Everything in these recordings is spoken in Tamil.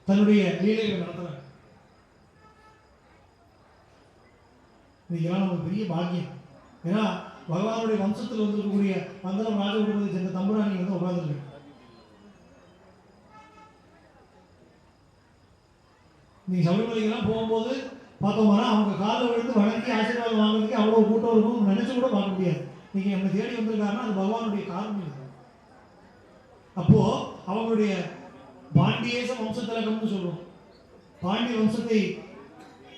தன்னுடைய லீலைகளை நடத்துறாங்க. இதெல்லாம் நமக்கு பெரிய பாக்கியம். ஏன்னா பகவானுடைய வம்சத்தில் வந்திருக்கக்கூடிய பந்தளம் ராஜகுடும்பத்தை சேர்ந்த தம்புராணி வந்து உட்கார்ந்துருக்கு. நீ சபரிமலைக்கெல்லாம் போகும்போது பார்த்தோம்னா அவங்க காலில் விழுந்து வணங்கி ஆசீர்வாதம் வாங்குறதுக்கு அவ்வளோ கூட்டம் இருக்கும் நினைச்சு கூட பார்க்க முடியாது. நீங்க நம்மை தேடி வந்திருக்காருன்னா அது பகவானுடைய காரணம். அப்போ அவங்களுடைய பாண்டியேச வம்சத்திலகம்னு சொல்லுவோம். பாண்டிய வம்சத்தை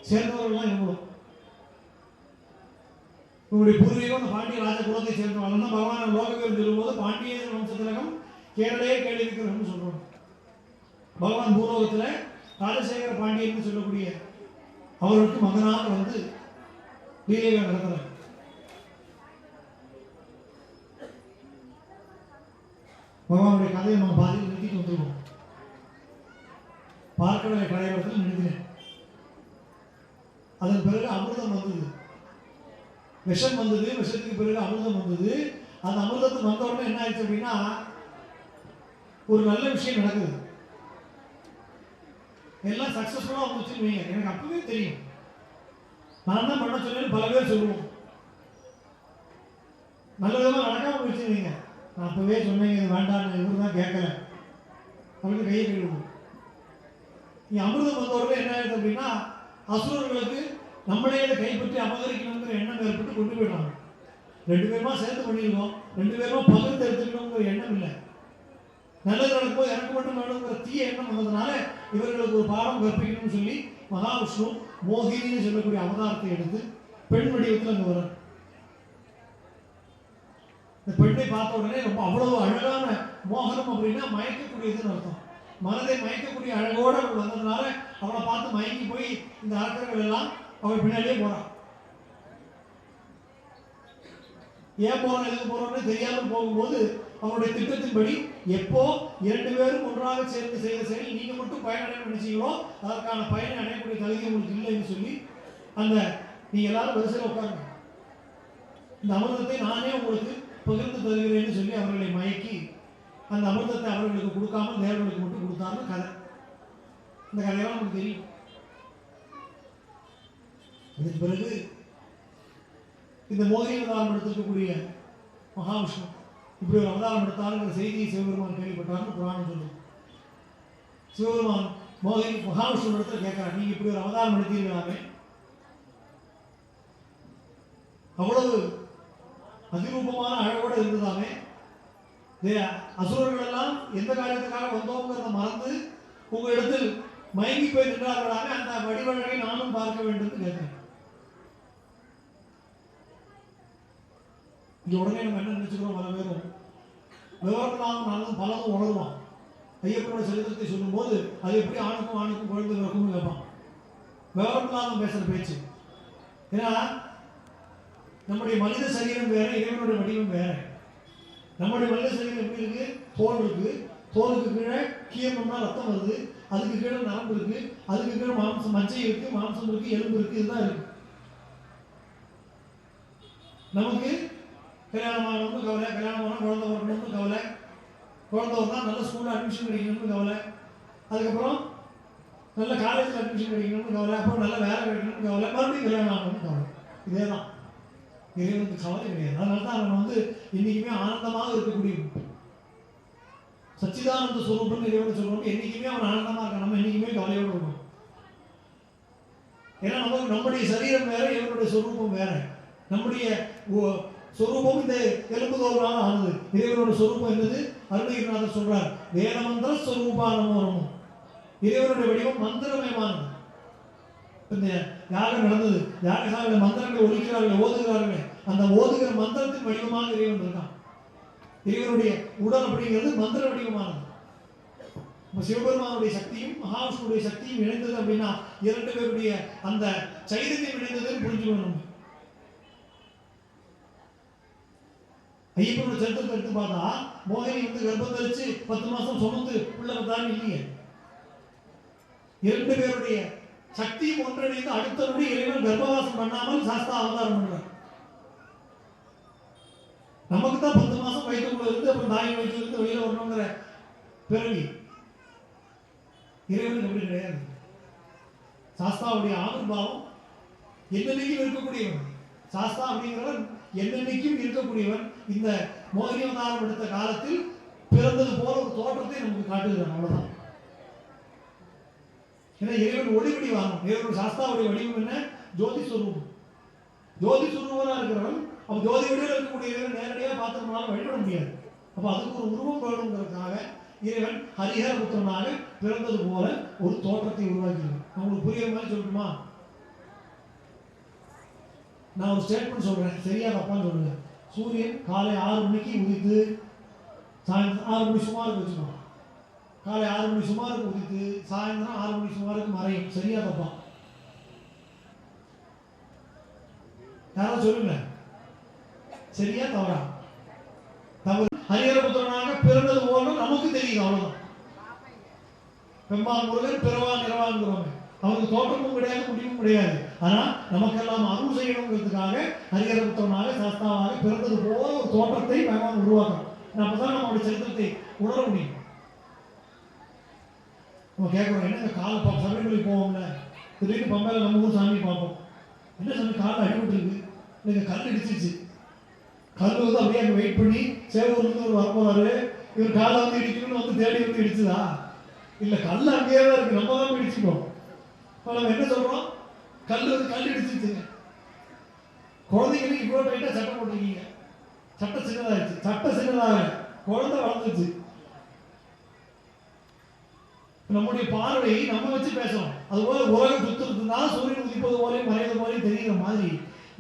சேர்ந்தவர்கள்லாம் இவங்களும் இவருடைய பூர்வீகம் அந்த பாண்டிய ராஜ குலத்தை சேர்ந்தவர்கள் தான் பகவான் லோகவேல் சொல்லும்போது பாண்டியேச வம்சத்திலகம் கேரளே கேள்வி இருக்கிறன்னு சொல்றோம். பகவான் பூலோகத்தில் ராஜசேகர பாண்டியன்னு சொல்லக்கூடிய அவருக்கு மகனாக வந்து லீலைகள் நடத்துறார். பகவானுடைய கதையை நம்ம பாதியில் நிறுத்திட்டு வந்துருவோம். பார்க்கடலை கடையோரத்தில் நிறுத்தினேன். அதன் பிறகு அமிர்தம் வந்தது, விஷம் வந்தது, விஷத்துக்கு பிறகு அமிர்தம் வந்தது. அந்த அமிர்தத்துக்கு வந்த உடனே என்ன ஆயிடுச்சு அப்படின்னா ஒரு நல்ல விஷயம் நடக்குது. எல்லாம் சக்சஸ்ஃபுல்லாக வந்துச்சுன்னு வைங்க. எனக்கு அப்பவே தெரியும். நான் தான் பண்ண சொன்னேன்னு பல பேர் சொல்லுவோம். நல்ல விதமாக நடக்காம போயிடுச்சு வைங்க. நான் அப்பவே சொன்னேன் இது வேண்டாம், இவரு தான் கேட்கல அப்படின்னு கையை கழுவுவோம். நீ அமிர்தம் வந்த உடனே என்ன ஆயிடுது அப்படின்னா அசுரர்களுக்கு நம்மளே இதை கைப்பற்றி அபகரிக்கணுங்கிற எண்ணம் ஏற்பட்டு கொண்டு போயிடுறாங்க. 2 பேருமா சேர்ந்து பண்ணியிருக்கோம், 2 பேருமா பகிர்ந்து எடுத்துக்கணுங்கிற எண்ணம் இல்லை. நல்லது நடக்கும்போது எனக்கு மட்டும் வேணுங்கிற தீய எண்ணம் வந்ததுனால இவர்களுக்கு ஒரு பாடம் கற்பிக்கணும்னு சொல்லி மகாவிஷ்ணு மோகினின்னு சொல்லக்கூடிய அவதாரத்தை எடுத்து பெண் வடிவத்தில் அங்கே வரும். இந்த பெண்ணை பார்த்த உடனே ரொம்ப அவ்வளவு அழகான மோகனம் அப்படின்னா மயக்கக்கூடியதுன்னு அர்த்தம். மனதை மயக்கக்கூடிய அழகோடு அவள் வந்ததுனால அவளை பார்த்து மயங்கி போய் இந்த அரக்கர்கள் எல்லாம் அவள் பின்னாடியே போறான். ஏன் போறோம் எதுக்கு போறோம்னு தெரியாமல் போகும்போது அவருடைய திட்டத்தின்படி எப்போ 2 பேரும் ஒன்றாக சேர்ந்து செய்த செயல் நீங்க மட்டும் பயனடைய நினைச்சீங்களோ அதற்கான பயனை அடையக்கூடிய தகுதி உங்களுக்கு இல்லைன்னு சொல்லி அந்த நீங்க எல்லாரும் வரிசையில் உட்காருங்க, இந்த அமிர்தத்தை நானே உங்களுக்கு பகிர்ந்து தருகிறேன்னு சொல்லி அவர்களை மயக்கி அந்த அமிர்தத்தை அவர்களுக்கு கொடுக்காமல் தேவர்களுக்கு மட்டும் கொடுத்தாருன்னு கதை. இந்த கதையெல்லாம் நமக்கு தெரியும். அதுக்கு பிறகு இந்த மோகினி அவதாரம் எடுத்திருக்கக்கூடிய மகாவிஷ்ணு இப்படி ஒரு அவதாரம் எடுத்தாருங்கிற செய்தியை சிவபெருமான் கேள்விப்பட்டார்னு புராணம் சொல்லுது. சிவபெருமான் மகாவிஷ்ணு இடத்துல கேட்கிறார், நீங்க இப்படி ஒரு அவதாரம் எடுத்தீர்களாமே, அவ்வளவு அதிரூபமான அழகோடு இருந்ததாமே, அசுரர்கள் எல்லாம் எந்த காரியத்துக்காக வந்தோங்கிறத மறந்து உங்க இடத்தில் மயங்கி போய் நின்றார்களாக, அந்த வடிவழகை நானும் பார்க்க வேண்டும் கேட்கிறேன். இங்க உடனே நம்ம என்ன நினைச்சுக்கிறோம், பல பேரும் விவரம்லாம் நானும் பலதும் உணர்வான். ஐயப்பனோட சரித்திரத்தை சொல்லும் போது அது எப்படி ஆணுக்கும் குழந்தை பிறக்கும்னு கேட்பான். விவரம்லாம் பேசுற பேச்சு. ஏன்னா நம்முடைய மனித சரீரம் வேற, இறைவனுடைய வடிவம் வேற. நம்முடைய மனித சரீரம் எப்படி இருக்கு, தோல் இருக்கு, தோலுக்கு கீழே கீழம்னா ரத்தம் வருது, அதுக்கு கீழே நரம்பு இருக்கு, அதுக்கு கீழே மாம்சம் மஞ்சள் இருக்கு, மாம்சம் இருக்கு, எலும்பு இருக்கு, இதுதான் இருக்கு. நமக்கு கல்யாணம் ஆகணும்னு கவலை, கல்யாணம் ஆனால் குழந்தை வரணும்னு கவலை, குழந்தை வரணும் நல்ல ஸ்கூலில் அட்மிஷன் கிடைக்கணும்னு கவலை, அதுக்கப்புறம் நல்ல காலேஜில் அட்மிஷன் கிடைக்கணும்னு கவலை, அப்புறம் நல்ல வேலை கிடைக்கணும்னு கவலை, மறுபடியும் கல்யாணம் ஆகணும்னு கவலை. இதே தான் இறைவனுக்கு கவலை கிடையாது. அதனால தான் அவன் வந்து என்றைக்குமே ஆனந்தமாக இருக்கக்கூடிய சச்சிதானந்த ஸ்வரூபம் இறைவனை சொல்லுவோம். என்றைக்குமே அவன் ஆனந்தமாக இருக்கான், நம்ம என்றைக்குமே கவலையோடு இருக்கணும். ஏன்னா நமக்கு நம்முடைய சரீரம் வேற, இவனுடைய சொரூபம் வேற. நம்முடைய சொரூபம் இந்த எலும்பு தோல்வாக ஆனது. இறைவனோட சொரூபம் என்னது, அருணகிரிநாதர் சொல்றார், வேத மந்திர சொரூபானமும். இறைவனுடைய வடிவம் மந்திரமயமானது. இந்த யாகம் நடந்தது, யாகசாலையில் மந்திரங்கள் ஒலிக்கிறார்கள், ஓதுகிறார்கள். அந்த ஓதுகிற மந்திரத்தின் வடிவமாக இறைவன் இருக்கான். இறைவனுடைய உடல் அப்படிங்கிறது மந்திர வடிவமானது. சிவபெருமானுடைய சக்தியும் மகாவிஷ்ணுடைய சக்தியும் இணைந்தது அப்படின்னா 2 பேருடைய அந்த சைதன்யம் இணைந்ததுன்னு புரிஞ்சுக்கணும். ஐயப்பனோட சரித்திரத்தை எடுத்து பார்த்தா மோகினி வந்து கர்ப்பம் தரிச்சு 10 மாசம் சுமந்து உள்ள வந்தாலும் இல்லையே. 2 பேருடைய சக்தியும் ஒன்றிணைந்து அடுத்தபடி இறைவன் கர்ப்பவாசம் பண்ணாமல் சாஸ்தா அவதாரம் பண்றார். நமக்கு தான் 10 மாசம் வயிற்றுக்குள்ள இருந்து அப்புறம் தாய் வயிற்றுல இருந்து வெளியில வரணுங்கிற பிறவி. இறைவனுக்கு அப்படி கிடையாது. சாஸ்தாவுடைய ஆவிர்பாவம் என்னென்னைக்கும் இருக்கக்கூடியவன். சாஸ்தா அப்படிங்கிறவன் என்னென்னைக்கும் இருக்கக்கூடியவன். இந்த மோகினி அவதாரம் எடுத்த காலத்தில் பிறந்தது போல ஒரு தோற்றத்தை நமக்கு காட்டுகிறான். அவ்வளவுதான். ஏன்னா இறைவன் ஒளி வடிவாகும். இறைவன் சாஸ்தாவுடைய வடிவம் என்ன? ஜோதி ஸ்வரூபம். ஜோதி ஸ்வரூபனா இருக்கிறவன் அவன் ஜோதி வடிவில் இருக்கக்கூடிய இறைவன் நேரடியாக பார்த்துக்கனால வழிபட முடியாது. அப்போ அதுக்கு ஒரு உருவம் வேணுங்கிறதுக்காக இறைவன் ஹரிஹர புத்திரனாக பிறந்தது போல ஒரு தோற்றத்தை உருவாக்கினான். உங்களுக்கு புரியுற மாதிரி சொல்லணுமா? நான் ஒரு ஸ்டேட்மெண்ட் சொல்றேன், சரியா தப்பான்னு சொல்லுங்க. சூரியன் காலை 6 மணிக்கு உதித்து சாயந்தரம் 6 மணி சுமாருக்கு வச்சுக்கணும். காலை 6 மணி சுமாருக்கு உதித்து சாயந்தரம் 6 மணி சுமாருக்கு மறையும். சரியா தப்பா? யாராவது சொல்லுங்க, சரியா தவறா? தவறு. ஹரிஹரபுத்திரனாக பிறந்தது போல நமக்கு தெரியுது. அவ்வளவுதான். பெம்மான் முருகன் பிறவான் இரவான்கிறோமே, அவருக்கு தோற்றமும் கிடையாது, முடிவும் கிடையாது. ஆனா நமக்கெல்லாம் அருள் செய்யணுங்கிறதுக்காக ஹரிஹரபுத்திரனாக சாஸ்தாவாக பிறந்தது போல ஒரு தோற்றத்தை பகவான் உருவாக்கணும். அப்பதான் நம்மளுடைய சரித்திரத்தை உணர முடியும். நம்ம கேட்கிறோம், என்ன காலை சபரிமலை போவோம்ல, திடீர்னு பம்பையில நம்ம ஊர் சாமி பார்ப்போம். என்ன சாமி காலை அடிபட்டு இருக்கு, நீங்க கல் இடிச்சிருச்சு. கல் வந்து அப்படியே அங்கே வெயிட் பண்ணி சேவூர்லேருந்து ஒரு வரப்போறாரு, இவர் காலை வந்து இடிக்கணும்னு வந்து தேடி வந்து இடிச்சுதா? இல்லை, கல் அங்கேயே தான் இருக்கு, நம்ம தான் இடிச்சுக்கோம். இப்போ நம்ம என்ன சொல்றோம்? கல் வந்து கல் இடிச்சிருச்சுங்க. குழந்தைங்களுக்கு இவ்வளோ டைட்டாக சட்டம் போட்டிருக்கீங்க, சட்டம் சின்னதாகிடுச்சு. சட்டம் சின்னதாக குழந்தை வளர்ந்துச்சு. நம்முடைய பார்வையை நம்ம வச்சு பேசுறோம். அதுபோல உலகம் சுத்துறதுனால சூரியன் உதிப்பது போலையும் மறைவது போலையும் தெரிகிற மாதிரி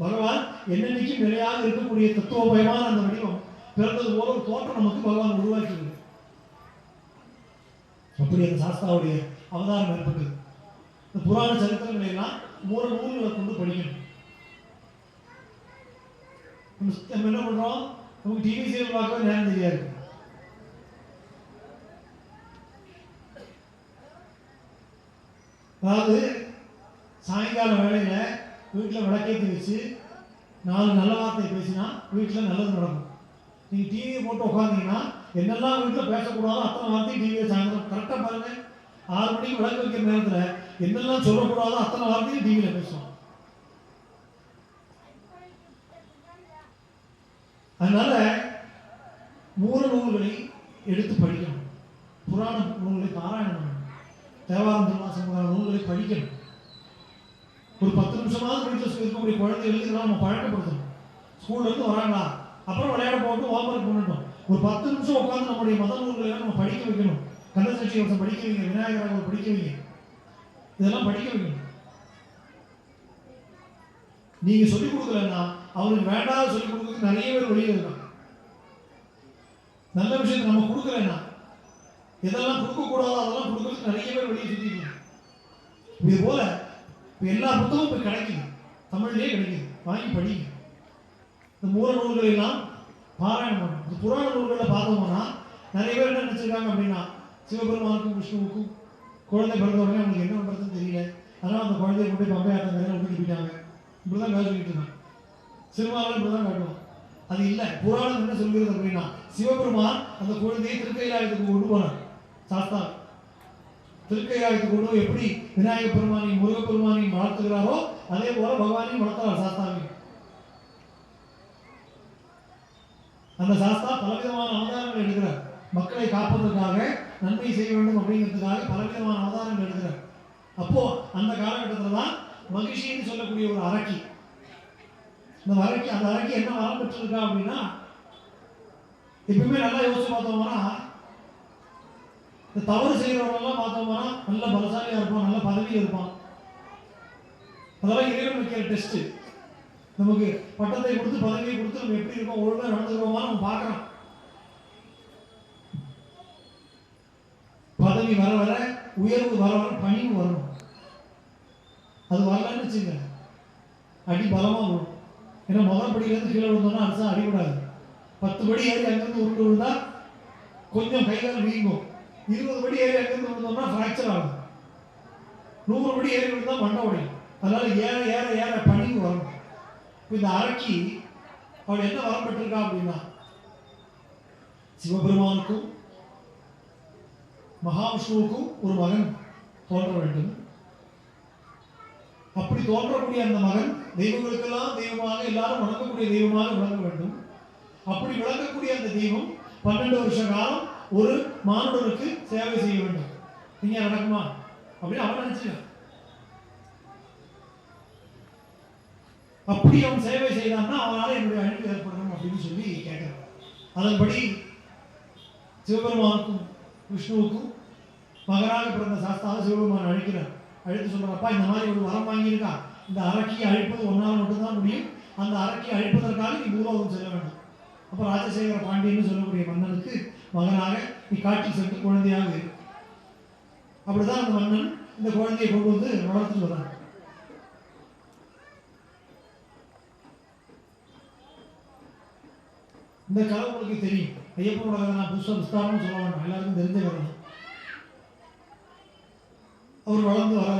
பகவான் என்னென்னைக்கும் நிலையாக இருக்கக்கூடிய தத்துவபயமான அந்த வடிவம் பிறந்தது போல ஒரு தோற்றம் நமக்கு பகவான் உருவாக்கியது. அப்படி அந்த சாஸ்தாவுடைய அவதாரம் ஏற்பட்டது. இந்த புராண சரித்திரங்களை எல்லாம் மூல நூல்களை கொண்டு படிக்கணும். நம்ம என்ன பண்றோம்? நமக்கு டிவி சீரியல் பார்க்கவே நேரம் தெரியாது. அதாவது சாயங்கால வேளையில வீட்டில் விளக்கேற்றி வச்சு 4 நல்ல வார்த்தை பேசினா வீட்டில் நல்லது நடக்கும். நீங்கள் டிவியை போட்டு உட்காந்தீங்கன்னா என்னெல்லாம் வீட்டில் பேசக்கூடாதோ அத்தனை வார்த்தையும் டிவியை சாயந்தரம் கரெக்டாக பாருங்க. 6 மணிக்கு விளக்கு வைக்கிற நேரத்தில் என்னெல்லாம் சொல்லக்கூடாதோ அத்தனை வார்த்தையும் டிவியில் பேசுவோம். அதனால மூல நூல்களை எடுத்து படிக்கணும். புராண நூல்களை பாராயணம் பண்ணணும். தேவாரம் திருவாசகம் நூல்களை படிக்கணும். ஒரு 10 நிமிஷமாவது வீட்டில் இருக்கக்கூடிய குழந்தைகளுக்கு இதெல்லாம் நம்ம பழக்கப்படுத்தணும். ஸ்கூல்ல இருந்து வராங்களா, அப்புறம் விளையாட போட்டு ஹோம்ஒர்க் பண்ணட்டும். ஒரு 10 நிமிஷம் உட்காந்து நம்முடைய மத நூல்களை நம்ம படிக்க வைக்கணும். கந்தசஷ்டி வருஷம் படிக்க வைங்க, விநாயகர் படிக்க வைங்க, இதெல்லாம் படிக்க வைக்கணும். நீங்க சொல்லிக் கொடுக்கலன்னா அவருக்கு வேண்டாத சொல்லிக் கொடுக்கறதுக்கு நிறைய பேர் வெளியே இருக்காங்க. நல்ல விஷயத்தை நம்ம கொடுக்கலன்னா எதெல்லாம் கொடுக்கக்கூடாதோ அதெல்லாம் கொடுக்கறதுக்கு நிறைய பேர் வெளியே சுற்றிட்டு. இது போல எல்லா புத்தகமும் இப்போ கிடைக்குது, தமிழ்லேயே கிடைக்குது, வாங்கி படிங்க. இந்த மூல நூல்களை எல்லாம் பாராயணம் பண்ணணும். இந்த புராண நூல்களில் பார்த்தோம்னா நிறைய பேர் என்ன நினச்சிருக்காங்க அப்படின்னா, சிவபெருமானுக்கும் விஷ்ணுவுக்கும் குழந்தை பிறந்த உடனே அவங்களுக்கு என்ன பண்ணுறதுன்னு தெரியல, அதனால் அந்த குழந்தைய கொண்டு பம்பை ஆட்டங்கரையில் விட்டுட்டு போயிட்டாங்க. இப்படி தான் காட்டிக்கிட்டு இருக்காங்க. சினிமாவில் இப்படி தான் காட்டுவோம். அது இல்லை. புராணம் என்ன சொல்கிறது அப்படின்னா, சிவபெருமான் அந்த குழந்தையை திருக்கைலாயத்துக்கு கொண்டு போனார். சாஸ்தா திருக்கைலாயத்துக்கு கொண்டு போய் எப்படி விநாயகப் பெருமானையும் முருகப்பெருமானையும் வளர்த்துகிறாரோ அதே போல பகவானையும் வளர்த்தார் சாஸ்தாவையும். அந்த சாஸ்தா பலவிதமான அவதாரங்கள் எடுக்கிறார். மக்களை காப்பதற்காக, நன்மை செய்ய வேண்டும் அப்படிங்கிறதுக்காக பலவிதமான அவதாரங்கள் எடுக்கிறார். அப்போ அந்த காலகட்டத்தில் தான் மகிழ்ச்சின்னு சொல்லக்கூடிய ஒரு அரக்கி, அந்த அரக்கி என்ன வரம் பெற்றிருக்கா அப்படின்னா, எப்பவுமே நல்லா யோசிச்சு பார்த்தோம்னா இந்த தவறு செய்கிறவரெல்லாம் பார்த்தோம்னா நல்ல பலசாலியாக இருப்பான், நல்ல பதவியில் இருப்பான். அதெல்லாம் இறைவன் வைக்கிற டெஸ்ட். நமக்கு பட்டத்தை கொடுத்து பதவியை கொடுத்து நம்ம எப்படி இருக்கோம், ஒழுங்காக நடந்துக்கிறோமா நம்ம பார்க்குறோம். பதவி வர வர, உயர்வு வர வர பணிவு வரணும். அது வரலன்னு வச்சுங்க, அடி பலமாக விடும். ஏன்னா முதல் படியிலேருந்து கீழே விழுந்தோம்னா அரசா அடிபடாது. 10 படி ஏறி அங்கேருந்து உருண்டு விழுந்தா கொஞ்சம் கைகால் வீங்கும். 20 படி ஏறி அங்கேருந்து விழுந்தோம்னா ஃப்ராக்சர் ஆகும். 100 படி ஏறி விழுந்தா மண்டை உடையும். அதனால ஏற ஏற ஏற பணிவு வரணும். இந்த அரக்கி அவள் என்ன வரம் பெற்றிருக்கா அப்படின்னா, சிவபெருமானுக்கும் மகாவிஷ்ணுவுக்கும் ஒரு மகன் தோன்ற வேண்டும். அப்படி தோன்றக்கூடிய அந்த மகன் தெய்வங்களுக்கெல்லாம் தெய்வமாக, எல்லாரும் வணங்கக்கூடிய தெய்வமாக விளங்க வேண்டும். அப்படி விளங்கக்கூடிய அந்த தெய்வம் 12 வருஷ காலம் ஒரு மானுடனுக்கு சேவை செய்ய வேண்டும். நீங்க நடக்குமா அப்படின்னு அவன் நினைச்சுக்க. அப்படி அவன் சேவை செய்தான்னா அவனால என்னுடைய அழிவு ஏற்படணும் அப்படின்னு சொல்லி கேட்கிறான். அதன்படி சிவபெருமானுக்கும் விஷ்ணுவுக்கும் மகனாக பிறந்த சாஸ்தாவை சிவபெருமான் அழைக்கிறார். அழைத்து சொல்றப்பா, இந்த மாதிரி ஒரு வரம் வாங்கியிருக்கா, இந்த அரக்கியை அழிப்பது ஒன்றால் மட்டும்தான் முடியும். அந்த அரக்கியை அழிப்பதற்காக நீ பூலோகம் செல்ல வேண்டும். அப்போ ராஜசேகர பாண்டியன்னு சொல்லக்கூடிய மன்னனுக்கு மகனாக நீ காட்டில் சென்று குழந்தையாக இரு. அப்படிதான் அந்த மன்னன் இந்த குழந்தையை கொண்டு வந்து வளர்த்துட்டு வர்றான். இந்த கதை உங்களுக்கு தெரியும். ஐயப்பனோட கதை நான் புதுசாக விஸ்தாரமாக சொல்ல வேண்டாம், எல்லாருக்கும் தெரிஞ்ச கதை தான். அவர் வளர்ந்து வர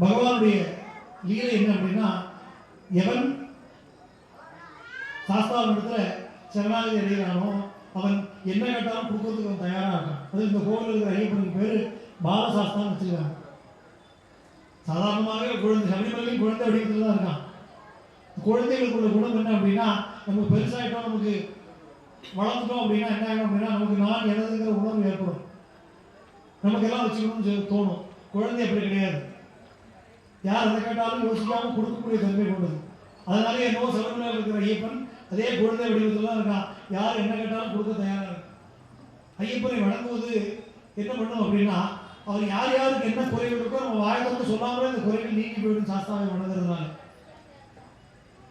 பகவானுடைய லீலை என்ன அப்படின்னா, எவன் சாஸ்தாவிடத்துல சரணாகதி அடைகிறானோ அவன் என்ன கேட்டாலும் கொடுக்கறதுக்கு அவன் தயாராக இருக்கான். அது இந்த கோவில் இருக்கிற ஐயப்பனுக்கு பேர் பாலசாஸ்தான்னு வச்சிருக்காங்க. சாதாரணமாக குழந்தை சபரிமலையும் குழந்தை வடிவத்தில் தான் இருக்கான். குழந்தைகளுக்குள்ள குணம் என்ன அப்படின்னா, நமக்கு பெருசாகிட்டோம், நமக்கு வளர்ந்துட்டோம் அப்படின்னா என்ன ஆகும் அப்படின்னா, நமக்கு நான் எனதுங்கிற உணர்வு ஏற்படும். நமக்கு எல்லாம் வச்சுக்கணும்னு தோணும். குழந்தை அப்படி கிடையாது. யார் எதை கேட்டாலும் யோசிக்காமல் கொடுக்கக்கூடிய தன்மை கொண்டது. அதனால என்னவோ சபரிமலையில் இருக்கிற ஐயப்பன் அதே குழந்தை வடிவத்தில் தான் இருக்கான். யார் என்ன கேட்டாலும் கொடுக்க தயாராக இருக்கு. ஐயப்பனை வணங்குவது என்ன பண்ணும் அப்படின்னா, அவர் யார் யாருக்கு என்ன குறைகள் இருக்கோ நம்ம வாயத்தோடு சொல்லாமலே அந்த குறைகள் நீங்கி போயிடும். சாஸ்தாவை வணங்குறதுனால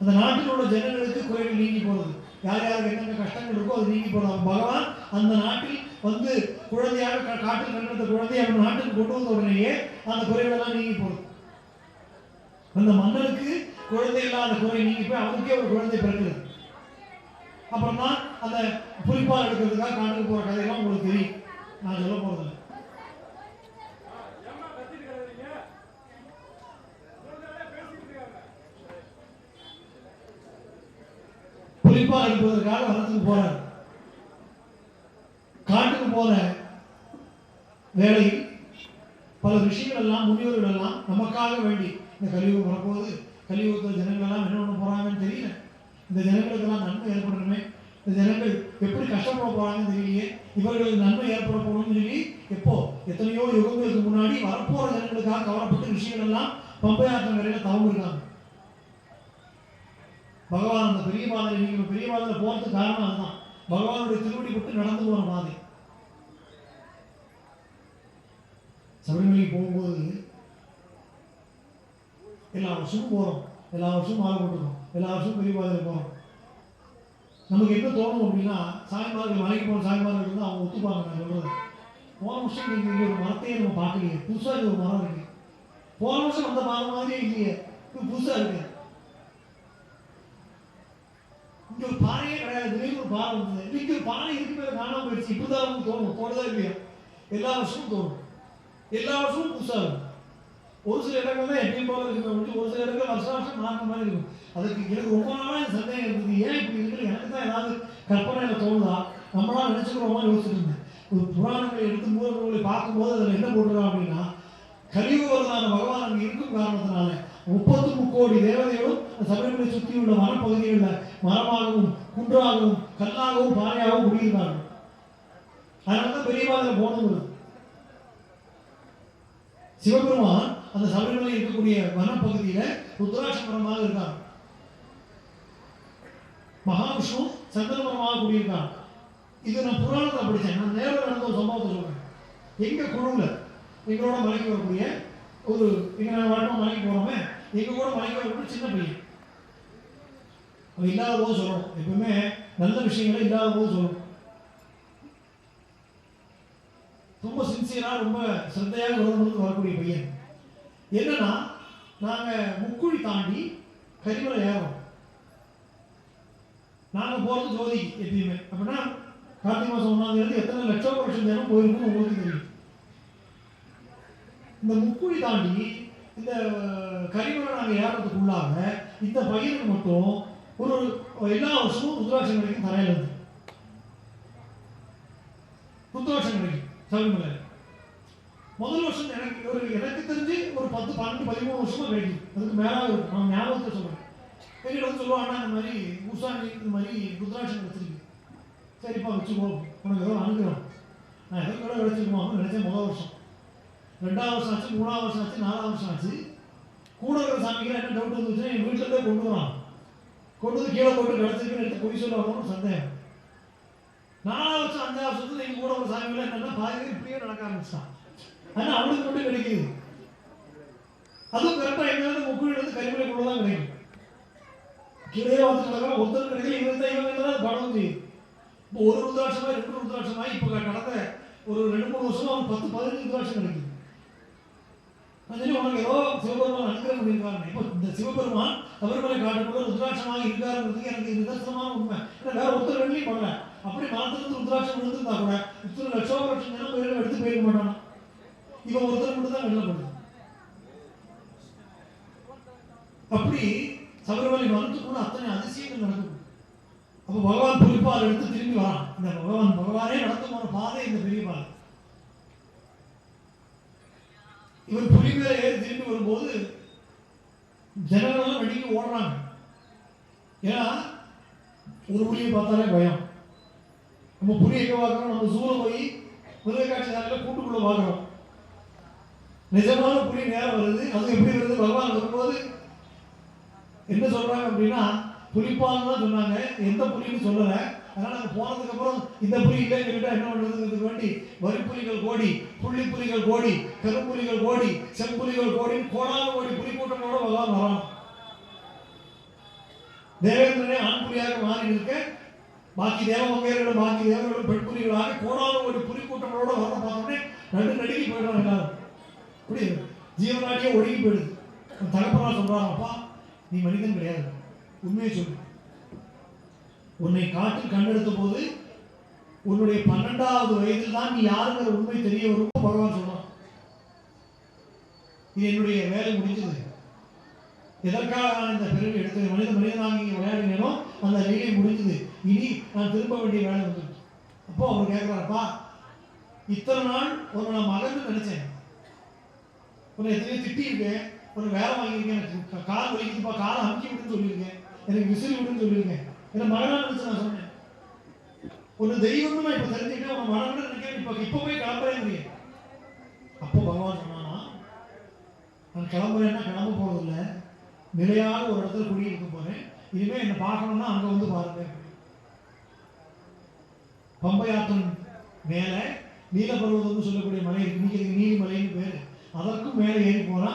அந்த நாட்டில் உள்ள ஜனங்களுக்கு குறைகள் நீங்கி போகிறது. யார் யாருக்கு என்னென்ன கஷ்டங்கள் இருக்கோ அது நீங்கி போகிறது. பகவான் அந்த நாட்டில் வந்து குழந்தையாக காட்டில் கண்டெடுத்த குழந்தையை அவன் நாட்டுக்கு கொண்டு வந்த உடனேயே அந்த குறைகளெல்லாம் நீங்கி போகுது. அந்த மன்னனுக்கு குழந்தை இல்லாத குறை நீங்கி போய் அவனுக்கே ஒரு குழந்தை பிறக்குது. அப்புறம் தான் அந்த புலிப்பால் எடுக்கிறதுக்காக காட்டுக்கு போகிற கதையெல்லாம் உங்களுக்கு தெரியும். நான் சொல்ல போகிறதில்ல. புலிப்பால் எடுப்பதற்காக வனத்துக்கு போறார். காட்டுக்கு போற வேளையில் பல விஷயங்கள் எல்லாம் முனிவர்கள் எல்லாம் நமக்காக வேண்டி, இந்த கலியுகம் வரப்போது, கலியுகத்தில் ஜனங்கள் எல்லாம் என்ன பண்ண போறாங்கன்னு தெரியல, இந்த ஜனங்களுக்கெல்லாம் நன்மை ஏற்படணுமே, இந்த ஜனங்கள் எப்படி கஷ்டப்பட போறாங்கன்னு தெரியலையே, இவர்களுக்கு நன்மை ஏற்பட போகணும்னு சொல்லி எப்போ எத்தனையோ யுகங்களுக்கு முன்னாடி வரப்போற ஜனங்களுக்காக கவலைப்பட்டு விஷயங்கள் எல்லாம் பம்பை ஆற்றங்கரையில் தவம் இருக்காங்க. பகவான் அந்த பெரிய பாதையில், நீங்க பெரிய பாதையில் போறதுக்கு காரணம் அதுதான். பகவானுடைய திருவடி பட்டு நடந்து போற பாதை. சபரிமலைக்கு போகும்போது எல்லா வருஷமும் போறோம், எல்லா வருஷமும் மாலை போட்டுருக்கோம், எல்லா வருஷமும் பெரிய பாதையில் போறோம். நமக்கு என்ன தோணும் அப்படின்னா, சாய்மார்கள் மலைக்கு போன சாய்மார்கள் வந்து அவங்க ஒத்துப்பாங்க. நான் சொல்றது, போன வருஷம் நீங்க இங்கே ஒரு மரத்தையே நம்ம பார்க்கலையே, புதுசாக இது ஒரு மரம் இருக்கு, போன வருஷம் அந்த மரம் மாதிரியே இல்லையே, இது புதுசா இருக்கு, இங்க ஒரு பாறையே கிடையாது, திடீர்னு ஒரு பாறை இருந்தது, இன்னைக்கு ஒரு பாறை இருக்கு மேலே காணாம போயிடுச்சு, இப்படிதான் நமக்கு தோணும். தோணுதா இல்லையா? எல்லா வருஷமும் தோணும், எல்லா வருஷமும் புதுசா இருக்கும். ஒரு சில இடங்கள் தான் எப்பயும் போல இருக்கு, ஒரு சில இடங்கள் வருஷம் வருஷம் மாற்ற மாதிரி இருக்கும். அதுக்கு எனக்கு ரொம்ப நாளாக சந்தேகம் இருக்குது, ஏன் இப்படி இருக்குது, எனக்கு தான் ஏதாவது கற்பனையில் தோணுதா, நம்மளாம் நினைச்சுக்கிறோமா யோசிச்சுட்டு இருந்தேன். ஒரு புராணங்களை எடுத்து மூலங்களை பார்க்கும்போது அதில் என்ன போட்டுருக்கோம் அப்படின்னா, கலியுகவரதான பகவான் அங்கே இருக்கும் காரணத்தினால 33 கோடி தேவதைகளும் சபரிமலை சுற்றியுள்ள வனப்பகுதிகளில் மரமாகவும் குன்றாகவும் கல்லாகவும் பாறையாகவும் குடியிருந்தார்கள். அதனால தான் பெரிய பாதையில் போனது. சிவபெருமான் அந்த சபரிமலை இருக்கக்கூடிய வனப்பகுதியில ருத்ராட்சமரமாக இருக்காங்க. மகாவிஷ்ணு சந்தனமரமாக கூடியிருக்காங்க. இது நான் புராணத்தை படித்தேன். நான் நேரில் நடந்த ஒரு சம்பவத்தை சொல்றேன். எங்க குழுவில் எங்களோட மலைக்கு வரக்கூடிய ஒரு எங்க வரணும் மலைக்கு போறோமே, எங்க கூட மலைக்கு வரக்கூடிய சின்ன பையன், அவன் இல்லாத போது சொல்லணும். எப்பவுமே நல்ல விஷயங்களை இல்லாத போது சொல்லணும். ரொம்ப சின்சியரா ரொம்ப சிரத்தையாக விரதம் வரக்கூடிய பையன். என்னன்னா, நாங்க முக்குழி தாண்டி கரிமலை ஏறோம். நாங்க போறது ஜோதி எப்பயுமே. அப்படின்னா கார்த்திகை மாசம் 1ஆம் தேதி எத்தனை லட்சம் வருஷம் தினம் போயிருக்கும் உங்களுக்கு தெரியும். இந்த முக்குழி தாண்டி இந்த கரிமலை நாங்கள் ஏறதுக்குள்ளாக இந்த பையனுக்கு மட்டும் ஒரு எல்லா வருஷமும் ருத்ராட்சம் கிடைக்கும். தரையில இருந்து ருத்ராட்சம் கிடைக்கும் சபரிமலை. 10, 12, 13 வருஷமா கிடைக்குது. அதுக்கு மேலாக இருக்கும். நான் ஞாபகத்தை சொல்கிறேன். எங்கிட்ட வந்து சொல்லுவாங்கன்னா இந்த மாதிரி ஊசாணி இந்த மாதிரி ருத்ராட்சம் வச்சிருக்கு. சரிப்பா வச்சுக்கோ, உனக்கு ஏதோ அனுக்கிறோம். நான் எதோ கூட வச்சுக்குமா அப்படின்னு நினைச்சேன். முதல் வருஷம், 2ஆவது வருஷம் ஆச்சு, 3ஆவது வருஷம் ஆச்சு, 4ஆவது வருஷம் ஆச்சு. கூட இருக்கிற சாமிக்கு என்ன டவுட் வந்துச்சுன்னா என் வீட்டில் இருந்தே கொண்டு வரான். கொண்டு வந்து கீழே போட்டு கிடச்சிருக்குன்னு எடுத்து பொய் சொல்ல வரணும்னு சந்தேகம். 4ஆவது வருஷம் 5ஆவது வருஷத்துல எங்கள் கூட ஒரு சாமிகள் என்னன்னா பாதி இப்படியே நடக்க ஆரம்பிச்சிட்டான். ஆனால் அவனுக்கு மட்டும் கிடைக்குது. அதுவும் கரெக்டாக எங்கேருந்து முக்குழிலிருந்து கரிமலைக்குள்ள தான் கிடைக்கும். கீழே வந்து நடக்கிற ஒருத்தர் கிடைக்கல. இவங்க தான் படம் செய்யும். இப்போ ஒரு ருத்ராட்சமாய் 2 ருத்ராட்சமாய் இப்போ கடந்த ஒரு 2-3 வருஷமா ஒரு 10-15 ருத்ராட்சம் கிடைக்குது. நான் உனக்கு ஏதோ சிவபெருமான் அனுகிரகம் பண்ணியிருக்காங்க. இப்போ இந்த சிவபெருமான் சபரிமலை காட்டுக்குள்ள ருத்ராட்சமாக இருக்காருங்கிறதுக்கு எனக்கு நிதர்சனமான உண்மை. ஏன்னா வேற ஒருத்தர் வெள்ளியும் பண்ணல. அப்படி மாத்திரத்து ருத்ராட்சம் விழுந்துருந்தா கூட இத்தனை லட்சம் ஜனம் பேரும் எடுத்து போயிருக்க மாட்டானா. இவன் ஒருத்தர் மட்டும் தான் வெள்ளப்படுது. அப்படி சபரிமலை மனத்துக்குள்ள அத்தனை அதிசயங்கள் நடக்கும். அப்போ பகவான் புலிப்பால் எடுத்து திரும்பி வரான். இந்த பகவானே நடந்து போன பாதை இந்த பெரிய பாதை. இவர் புலி மேல ஏறி திரும்பி வரும்போது ஜனங்களெல்லாம் வெடிக்க ஓடுறாங்க. ஏன்னா ஒரு புலியை பார்த்தாலே பயம். நம்ம புலி எங்க பார்க்கிறோம்? நம்ம ஜூல போய் மிருகக்காட்சி சாலையில் கூட்டுக்குள்ள பார்க்கிறோம். நிஜமான புலி நேரம் வருது. அது எப்படி வருது? பகவான் வரும்போது என்ன சொல்றாங்க அப்படின்னா புலிப்பால் தான் சொன்னாங்க. எந்த புலின்னு சொல்லலை. அதனால அங்கே போனதுக்கு அப்புறம் இந்த புலி இல்லைன்னு சொல்லிட்டா என்ன பண்ணுறதுக்கு வேண்டி வரிப்புலிகள் கோடி, புள்ளி புலிகள் கோடி, கருப்புலிகள் கோடி, செம்புலிகள் கோடின்னு கோடான கோடி புலி கூட்டங்களோட பகவான் வரான். தேவேந்திரனே ஆண் புலியாக மாறி இருக்க, பாக்கி தேவமங்கையர்களும் பாக்கி தேவர்களும் பெண் புலிகளாக கோடான கோடி புலி கூட்டங்களோட வர பார்த்தோன்னே நடுங்கி போயிடுறாங்க எல்லாரும். இப்படி ஜீவனாடியே ஒடுங்கி போயிடுது. தகப்பனா சொல்றாங்க, அப்பா நீ மனிதன் கிடையாது, உண்மையை சொல்லு. உன்னை காட்டில் கண்டெடுத்த போது உன்னுடைய 12வது வயதில் தான் நீ யாருங்கிற உண்மை தெரிய வரும். பகவான் சொல்றான், இது என்னுடைய வேலை முடிஞ்சது. எதற்காக நான் இந்த பிறவி எடுத்தது? மனிதனாக இங்கே விளையாடினோ அந்த வேலை முடிஞ்சது. இனி நான் திரும்ப வேண்டிய வேலை வந்துருச்சு. அப்போ அவர் கேட்கிறாரப்பா, இத்தனை நாள் உன்னை நான் மகன்னு நினைச்சேன். உன்னை எத்தனையோ திட்டியிருக்கேன், உன்னை வேலை வாங்கியிருக்கேன், எனக்கு கால் வலிக்குதுப்பா, காலை அமுக்கி விடுன்னு சொல்லியிருக்கேன், எனக்கு விசிறி விடுன்னு சொல்லியிருக்கேன், என்ன மகனா நினைச்சு நான் சொன்னேன். ஒரு தெய்வம்னு நான் இப்ப தெரிஞ்சுக்கிட்டேன், உன மகன்னு நினைக்கிறேன், இப்ப போய் கிளம்புறேன். அப்போ பகவான் சொன்னானா, நான் கிளம்புறேன்னா கிளம்ப போறதில்லை, நிலையான ஒரு இடத்துல குடியிருக்க போறேன். இனிமே என்னை பார்க்கணும்னா அங்க வந்து பாருங்க. பம்பை ஆற்றின் மேல நீலபர்வதம்னு சொல்லக்கூடிய மலை இருக்கு. இன்னைக்கு நீலிமலைன்னு பேரு. அதற்கும் மேலே ஏறி போனா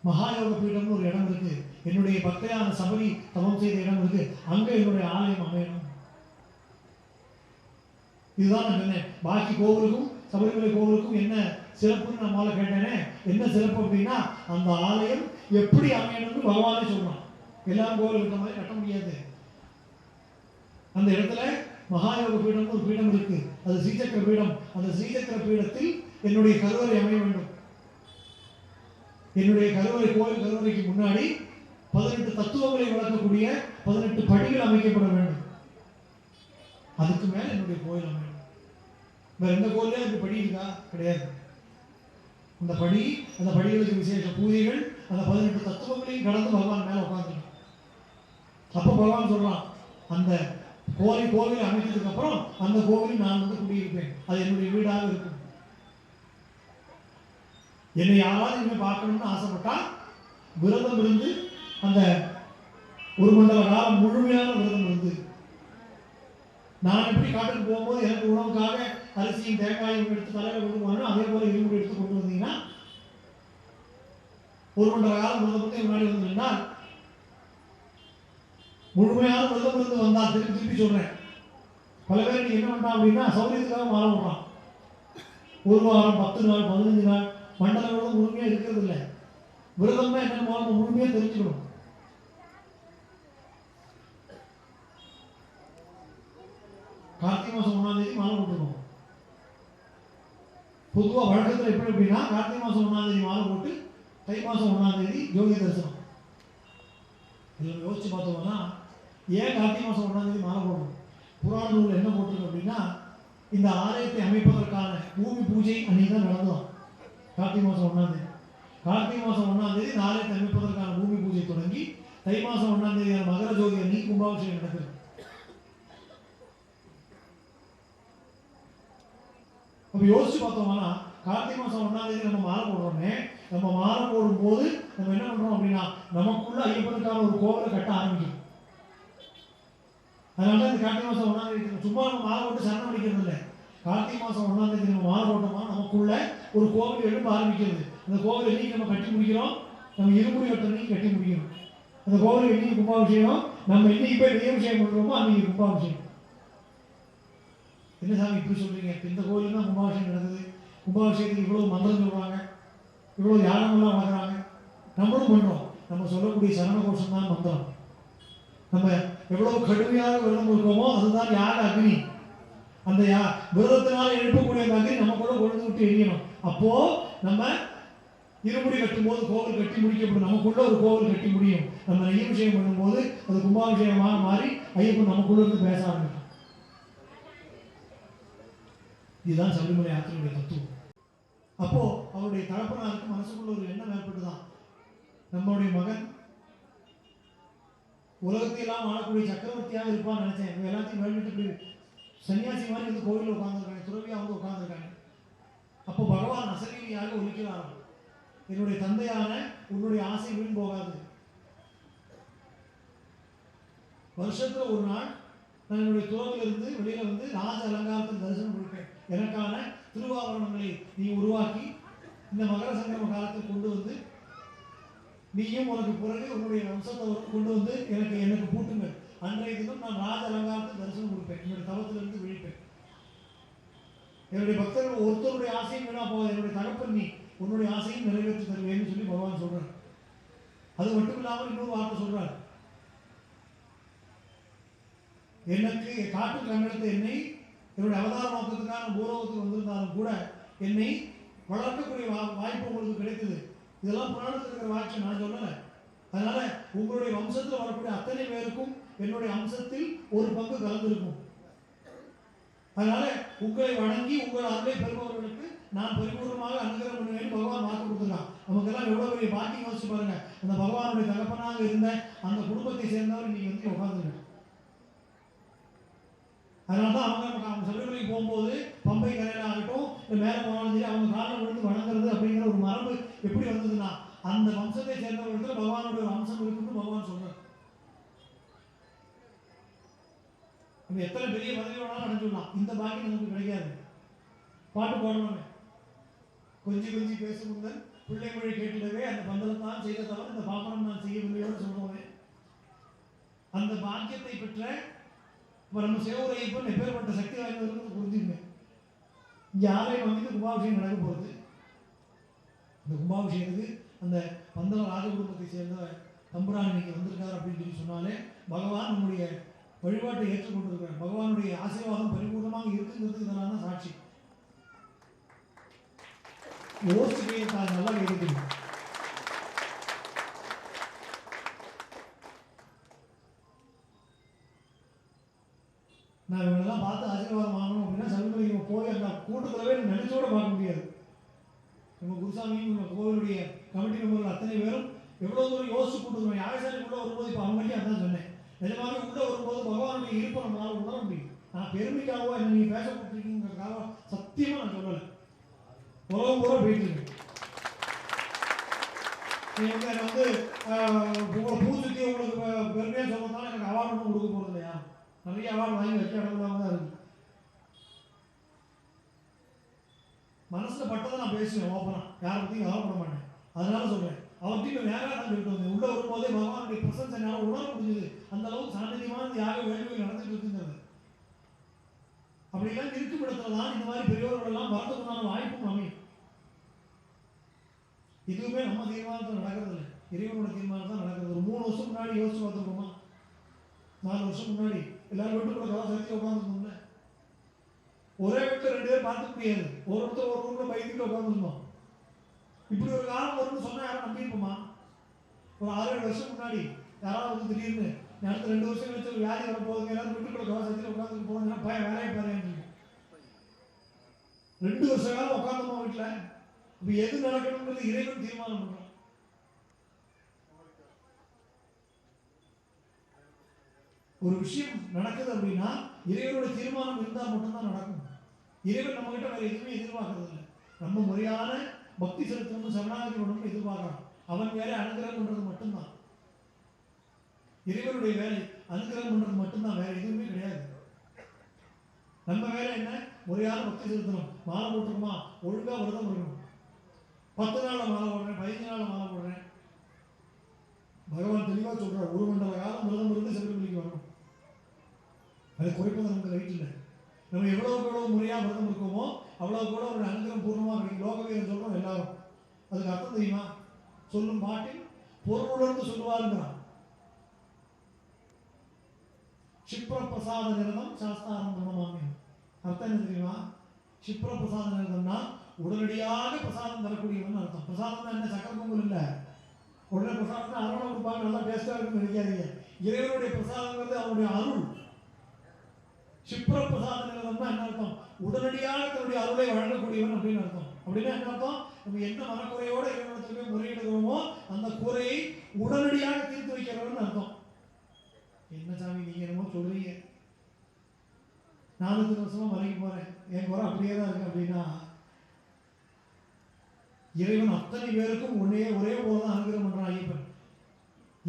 மகாயோக பீடம்னு ஒரு இடம் இருக்கு. என்னுடைய பக்தையான சபரி தவம் செய்த இடம் இருக்கு. அங்க என்னுடைய ஆலயம் அமையணும். இதுதான் நான் சொன்னேன். பாக்கி கோவிலுக்கும் சபரிமலை கோவிலுக்கும் என்ன சிறப்புன்னு நான் முதல்ல கேட்டேனே, என்ன சிறப்பு அப்படின்னா அந்த ஆலயம் எப்படி அமையணும்னு பகவானே சொல்றான். எல்லாரும் கோவில் இருக்கிற மாதிரி கட்ட முடியாது. அந்த இடத்துல மகாயோக பீடம் ஒரு பீடம் இருக்கு. அது ஸ்ரீசக்கர பீடம். அந்த ஸ்ரீசக்கர பீடத்தில் என்னுடைய கருவறை அமைய வேண்டும். என்னுடைய கருவறை, கோவில் கருவறைக்கு முன்னாடி 18 தத்துவங்களை வளர்க்கக்கூடிய 18 படிகள் அமைக்கப்பட வேண்டும். அதுக்கு மேல என்னுடைய கோயில் அமையும். வேற எந்த கோயிலே அந்த படி இருக்கா? கிடையாது. அந்த படி, அந்த படிகளுக்கு விசேஷ பூஜைகள், அந்த 18 தத்துவங்களையும் கடந்து பகவான் மேல உட்காந்துருக்கான். அப்ப பகவான் சொல்றான், அந்த கோவில் அமைச்சதுக்கு அப்புறம் அந்த கோவிலில் நான் வந்து குடியிருப்பேன். அது என்னுடைய வீடாக இருக்கும். என்னை யாராவது இனிமே பார்க்கணும்னு ஆசைப்பட்டா விரதம் இருந்து, அந்த ஒரு மண்டல காலம் முழுமையான விரதம் இருந்து, நான் எப்படி காட்டுக்கு போகும்போது எனக்கு உணவுக்காக அரிசியும் தேங்காயும் எடுத்து தலையில கொண்டு வரணும், அதே போல இருமுறை எடுத்து கொண்டு வந்தீங்கன்னா ஒரு மண்டல காலம் விரதம் வந்து முன்னாடி வந்தீங்கன்னா முழுமையான விரதம் இருந்து வந்தால், திருப்பி சொல்றேன், பல பேர் நீ என்ன பண்ணா அப்படின்னா சௌரியத்துக்காக மாற விடுறான். ஒரு வாரம், 10 நாள், 15 நாள் மண்டல விரதம் முழுமையா இருக்கிறது இல்லை. விரதம்னா என்னன்னு முழுமையா தெரிஞ்சுக்கணும். கார்த்திகை மாசம் 1ஆம் தேதி மாலை போட்டுருக்கோம். பொதுவாக வழக்கத்தில் எப்படி அப்படின்னா கார்த்திகை மாசம் 1ஆம் தேதி மாலை போட்டு தை மாசம் 1ஆம் தேதி ஜோதி தரிசனம். இதில் யோசிச்சு பார்த்தோம்னா ஏன் கார்த்திகை மாசம் 1ஆம் தேதி மாலை போடணும்? புராண நூல் என்ன போட்டிருக்கு அப்படின்னா, இந்த ஆலயத்தை அமைப்பதற்கான பூமி பூஜை அன்னைக்கு தான் நடந்தோம். கார்த்திகை மாசம் 1ஆம் தேதி. கார்த்திகை மாதம் 1ஆம் தேதி நாளை தவிர்ப்பதற்கான பூமி பூஜை தொடங்கி தை மாதம் 1ஆம் தேதி மகர ஜோதி அன்னைக்கு கும்பாபிஷேகம் நடக்குது. அப்போ யோசிச்சு பார்த்தோம்னா கார்த்திகை மாதம் 1ஆம் தேதி நம்ம மாலை போடுறோமே, நம்ம மாலை போடும்போது நம்ம என்ன பண்றோம் அப்படின்னா நமக்குள்ள ஐயப்பனுக்கான ஒரு கோவிலை கட்ட ஆரம்பிக்கும். அதனால இந்த கார்த்திகை மாதம் 1ஆம் தேதி சும்மா நம்ம மாலை போட்டு சரணம் அடிக்கிறது இல்லை. கார்த்திகை மாதம் 1ஆம் தேதி நம்ம மாலை போட்டோம்னா நமக்குள்ள ஒரு கோவில் எழும்ப ஆரம்பிக்கிறது. அந்த கோவில் என்னைக்கு நம்ம கட்டி முடிக்கிறோம், நம்ம இருமுடி கட்டணையும் கட்டி முடிக்கணும். அந்த கோவில் என்னைக்கு கும்பாபிஷேகம், நம்ம என்னைக்கு போய் நெய்யபிஷேகம் பண்ணுறோமோ அன்னைக்கு கும்பாபிஷேகம். என்ன சாமி இப்படி சொல்றீங்க? இந்த கோவில் தான் கும்பாபிஷேகம் நடக்குது, கும்பாபிஷேகத்துக்கு இவ்வளவு மந்திரம் சொல்றாங்க, இவ்வளவு யாகமெல்லாம் வளர்க்குறாங்க, நம்மளும் பண்றோம். நம்ம சொல்லக்கூடிய சரண கோஷம் தான் மந்திரம். நம்ம எவ்வளவு கடுமையாக விரதம் இருக்கோமோ அதுதான் யாக அக்னி. அந்த விரதத்தினால எழுப்பக்கூடிய அந்த அக்னி நம்ம கூட கொண்டு விட்டு எரியணும். அப்போ நம்ம இருமுடி கட்டும் போது கோவில் கட்டி முடிக்கப்படும், நமக்குள்ள ஒரு கோவில் கட்டி முடியும். நம்ம நெய்யபிஷேகம் பண்ணும்போது அது கும்பாபிஷேகமாக மாறி ஐயப்பன் நமக்குள்ள இருந்து பேச ஆரம்பிக்கும். இதுதான் சபரிமலை யாத்திரையுடைய தத்துவம். அப்போ அவருடைய தகப்பனாருக்கு மனசுக்குள்ள ஒரு எண்ணம் ஏற்பட்டுதான், நம்மளுடைய மகன் உலகத்தையெல்லாம் ஆளக்கூடிய சக்கரவர்த்தியாக இருப்பான்னு நினைச்சேன். இவங்க எல்லாத்தையும் வேண்டிட்டு சன்னியாசி மாதிரி வந்து கோவிலில் உட்கார்ந்துருக்காங்க, துறவியா வந்து உட்கார்ந்துருக்காங்க. அப்போ பகவான் அசரீரியாக ஒலிக்கிறார்கள், என்னுடைய தந்தையான உன்னுடைய ஆசை வீண் போகாது. வருஷத்துல ஒரு நாள் நான் என்னுடைய துறவிலிருந்து வெளியில வந்து ராஜ அலங்காரத்தில் தரிசனம் கொடுப்பேன். எனக்கான திருவாபரணங்களை நீ உருவாக்கி இந்த மகர சங்கம காலத்தில் கொண்டு வந்து நீயும் உனக்கு பிறகு உன்னுடைய வம்சத்தவரும் கொண்டு வந்து எனக்கு பூட்டுங்கள். அன்றைய தினம் நான் ராஜ அலங்காரத்தில் தரிசனம் கொடுப்பேன், என்னுடைய தவத்திலிருந்து விழிப்பேன். என்னுடைய பக்தர்கள் ஒருத்தருடைய ஆசையும் வீணா போகாது, என்னுடைய தகப்பன் நீ உன்னுடைய ஆசையும் நிறைவேற்றி தருவேன்னு சொல்லி பகவான் சொல்றார். அது மட்டும் இல்லாமல் இன்னொரு வார்த்தை சொல்றார், எனக்கு காட்டு கண்ணெடுத்த என்னை என்னுடைய அவதார நோக்கத்துக்கான பூலோகத்துக்கு வந்திருந்தாலும் கூட என்னை வளர்க்கக்கூடிய வாய்ப்பு உங்களுக்கு கிடைத்தது. இதெல்லாம் புராணத்தில் இருக்கிற வாக்கியம், நான் சொல்லலை. அதனால உங்களுடைய வம்சத்தில் வரக்கூடிய அத்தனை பேருக்கும் என்னுடைய அம்சத்தில் ஒரு பங்கு கலந்திருக்கும். அதனால உங்களை வணங்கி உங்கள் அருளை பெறுபவர்களுக்கு நான் பரிபூர்ணமாக அனுகிரகம் பண்ணுவேன் பகவான் வாக்கு கொடுத்துருக்கான். நமக்கெல்லாம் எவ்வளவு பெரிய பாக்கியம் யோசிச்சு பாருங்க. அந்த பகவானுடைய தகப்பனாக இருந்த அந்த குடும்பத்தை சேர்ந்தவர் நீங்க வந்து உட்காந்துருங்க. அதனால்தான் அவங்க சபரிமலைக்கு போகும்போது பம்பை கரையில ஆகட்டும் இல்லை மேலே போனாலும் சரி அவங்க காலில் விழுந்து வணங்குறது அப்படிங்கிற ஒரு மரபு எப்படி வந்ததுன்னா அந்த வம்சத்தை சேர்ந்தவர்களுக்கு பகவானுடைய ஒரு அம்சம் இருக்குன்னு பகவான் சொல்றார். நம்ம எத்தனை பெரிய பதவி வேணாலும் அடைஞ்சிடலாம், இந்த பாக்கியம் நமக்கு கிடைக்காது. பாட்டு பாடணுமே, கொஞ்சி கொஞ்சி பேசும் முந்தன் பிள்ளை மொழி கேட்டிடவே அந்த பந்தலம் தான் செய்த தவிர இந்த பாப்பனம் நான் செய்யவில்லையோடு சொல்லுவோமே. அந்த பாக்கியத்தை பெற்ற நம்ம சேவரை இப்போ எப்பேற்பட்ட சக்தி வாய்ந்தவர்கள் புரிஞ்சுங்க. இங்கே ஆலயம் வந்து கும்பாபிஷேகம் நடக்க போகுது. இந்த கும்பாபிஷேகத்துக்கு அந்த பந்தள ராஜ குடும்பத்தை சேர்ந்த தம்புரான் இன்னைக்கு வந்திருக்காரு அப்படின்னு சொல்லி சொன்னாலே பகவான் நம்முடைய வழிபாட்டை ஏற்றுக்கொண்டிருக்கிறார். பகவானுடைய ஆசீர்வாதம் பரிபூர்ணமாக இருக்குங்கிறது இதனால தான் சாட்சி. யோசிச்சு நல்லா கேட்குறீங்க. நான் இவங்களெல்லாம் பார்த்து ஆசீர்வாதம் வாங்கணும் அப்படின்னா சபரிமலைக்கு போய் அந்த கூட்டத்திலவே நினைச்சோட பார்க்க முடியாது. நம்ம குருசாமியும் நம்ம கோவிலுடைய கமிட்டி மெம்பர்கள் அத்தனை பேரும் எவ்வளோ தூரம் யோசிச்சு கூட்டுருவோம். யாகசாலை உள்ள வரும்போது இப்போ அவங்கள்ட்ட அதான் சொன்னேன், நிஜமாவே உள்ள வரும்போது பகவானுடைய இருப்பை நம்மளால உணர முடியும். நான் பெருமைக்காகவோ என்ன நீங்கள் பேச கொடுத்துருக்கீங்கிறதுக்காக சத்தியமாக நான் சொல்லலை. உலகம் பூரா போயிட்டு இருக்கு. நீங்கள் என்னை வந்து உங்களை பூஜைக்கு உங்களுக்கு பெருமையாக சொல்லணும்னால எனக்கு அவார்டு ஒன்றும் கொடுக்க போகிறது இல்லையா? நிறைய அவார்டு வாங்கி வைக்க இடங்களாக தான் இருக்கு. மனசுல பட்டதை நான் பேசுவேன் ஓப்பனா, யாரை பற்றியும் கவலைப்பட மாட்டேன். அதனால சொல்றேன், அவர்கிட்ட நேராக நான் சொல்லிட்டு வந்தேன். உள்ள வரும்போதே பகவானுடைய பிரசன்ஸ் என்னால் உணர முடிஞ்சது. அந்த அளவுக்கு சாநித்தியமான யாக வேள்விகள் நடந்துட்டு இருக்குங்கிறது. அப்படிலாம் இருக்கும் இடத்துல தான் இந்த மாதிரி பெரியவர்கள் எல்லாம் வரதுக்குண்டான வாய்ப்பும் அமையும். இதுவுமே நம்ம தீர்மானத்தில் நடக்கிறது இல்லை, இறைவனோட தீர்மானம் தான் நடக்கிறது. ஒரு 3 வருஷம் முன்னாடி யோசிச்சு பார்த்துருக்கோமா? 4 வருஷம் முன்னாடி எல்லாரும் வீட்டுக்குள்ள கவலை சேர்த்து உட்காந்துருந்தோம்ல. ஒரே வீட்டில் 2 பேர் பார்த்துக்க முடியாது, ஒருத்தர் ஒரு ரூம்ல பயந்துட்டு உட்காந்துருந்தோம். இப்படி ஒரு காலம் வரும்னு சொன்னா யாரும் நம்பியிருப்போமா? ஒரு 6-7 வருஷம் முன்னாடி யாராவது வந்து திடீர்னு அடுத்த 2 வருஷம் கழிச்சு ஒரு வியாதி வரப்போகுதுங்க, எல்லாரும் வீட்டுக்குள்ள கவலை சேர்த்து உட்காந்துட்டு போவாங்கன்னா வேலையை பாருங்க. 2 வருஷ காலம் உட்காந்துமா வீட்டில். இப்போ எது நடக்கணுங்கிறது இறைவன் தீர்மானம் பண்றான். ஒரு விஷயம் நடக்குது அப்படின்னா இறைவனுடைய தீர்மானம் இருந்தால் மட்டும்தான் நடக்கும். இறைவன் நம்ம கிட்ட வேற எதுவுமே எதிர்பார்க்கறது இல்லை. நம்ம முறையான பக்தி செலுத்தணும், சரணாகதி பண்ணணும்னு எதிர்பார்க்கலாம். அவன் வேலை அனுகிரகம் பண்றது மட்டும்தான். இறைவனுடைய வேலை அனுகிரகம் பண்றது மட்டும்தான், வேற எதுவுமே கிடையாது. நம்ம வேலை என்ன? முறையான பக்தி செலுத்தணும். மாலை போட்டுருமா, ஒழுங்கா விரதம் இருக்கணும். 10 நாள்ல மாலை போடுறேன், 15 நாள்ல மாலை போடுறேன். பகவான் தெளிவா சொல்றார், 1 மண்டல காலம் விரதம் இருந்து சபரிமலைக்கு வரணும். அதை குறைப்பது நமக்கு ரைட் இல்லை. நம்ம எவ்வளவு முறையாக விரதம் இருக்கோமோ அவ்வளவு கூட ஒரு அனுகிரகம் பூர்ணமாக கிடைக்கும். லோகவீரன் சொல்றோம் எல்லாரும். அதுக்கு அர்த்தம் தெரியுமா? சொல்லும் பாட்டில் பொருளுணர்ந்து சொல்லுவாருங்கிறான். க்ஷிப்ர பிரசாத நிரதம் சாஸ்தாரம் குணமாமியம். அர்த்தம் என்ன தெரியுமா? க்ஷிப்ர பிரசாத நிரதம்னா உடனடியாக பிரசாதம் தரக்கூடியவன் அர்த்தம். பிரசாதம் என்ன? சக்கர பொங்கல் இல்லை. உடனே பிரசாதம் அருளை கொடுப்பாங்க, நல்லா டேஸ்டா இருக்குன்னு நினைக்காதீங்க. இறைவனுடைய பிரசாதங்கிறது அவனுடைய அருள். க்ஷிப்ர பிரசாத நிரதம்னா என்ன அர்த்தம்? உடனடியாக தன்னுடைய அருளை வழங்கக்கூடியவன் அப்படின்னு அர்த்தம். அப்படின்னா என்ன அர்த்தம்? நம்ம என்ன மனக்குறையோட இறைவனத்தில் போய் முறையிடுகிறோமோ அந்த குறையை உடனடியாக தீர்த்து வைக்கிறவன் அர்த்தம். என்ன சாமி நீங்க என்னமோ சொல்றீங்க, 4 வருஷமா மலைக்கு போறேன், என் குறை அப்படியே தான் இருக்கு அப்படின்னா, இறைவன் அத்தனை பேருக்கும் ஒரே போலதான் அனுகிரகம் பண்றான் ஐயப்பன்.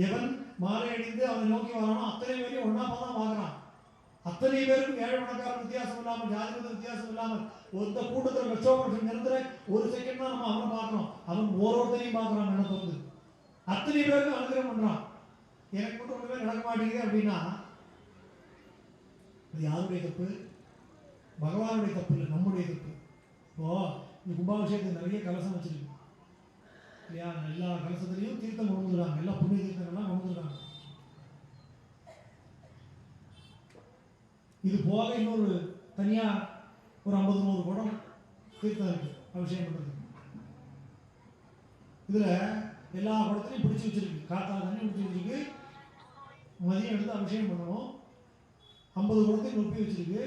எவன் மாலை அணிந்து அவனை நோக்கி வரானோ அத்தனை பேரையும் ஒன்னா தான் பார்க்கறான். அத்தனை பேருக்கும் ஏழை பணக்காரன் வித்தியாசம் இல்லாமல், ஜாதி மத வித்தியாசம் இல்லாமல், இந்த கூட்டத்தில் கஷ்டப்படுற நிறுத்துற ஒரு செகண்ட் தான் நம்ம அவனை பார்க்கணும். அவன் ஒவ்வொருத்தரையும் பார்க்கறான். என்ன தோணுது? அத்தனை பேருக்கும் அனுகிரகம் பண்றான். எனக்கு மட்டும் ஒன்றுமே நடக்க மாட்டேங்குது அப்படின்னா அது யாருடைய தப்பு? பகவானுடைய தப்பு இல்லை, நம்முடைய தப்பு. இப்போ இந்த கும்பாபிஷேகத்துக்கு நிறைய கலசம் வச்சிருக்கு இல்லையா? எல்லா கலசத்துலையும் தீர்த்தம் கொண்டு வந்துருக்காங்க, எல்லா புண்ணிய தீர்த்தங்கள்லாம் கொண்டு வந்துருக்காங்க. இது போக இன்னொரு தனியா ஒரு 50-100 குடம் தீர்த்தம் இருக்கு அபிஷேகம் பண்றது. இதுல எல்லா குடத்தையும் பிடிச்சி வச்சிருக்கு, காத்தால தண்ணி பிடிச்சி வச்சிருக்கு. மதியம் எடுத்து அபிஷேகம் பண்ணணும். 50 குடத்தையும் நொப்பி வச்சிருக்கு.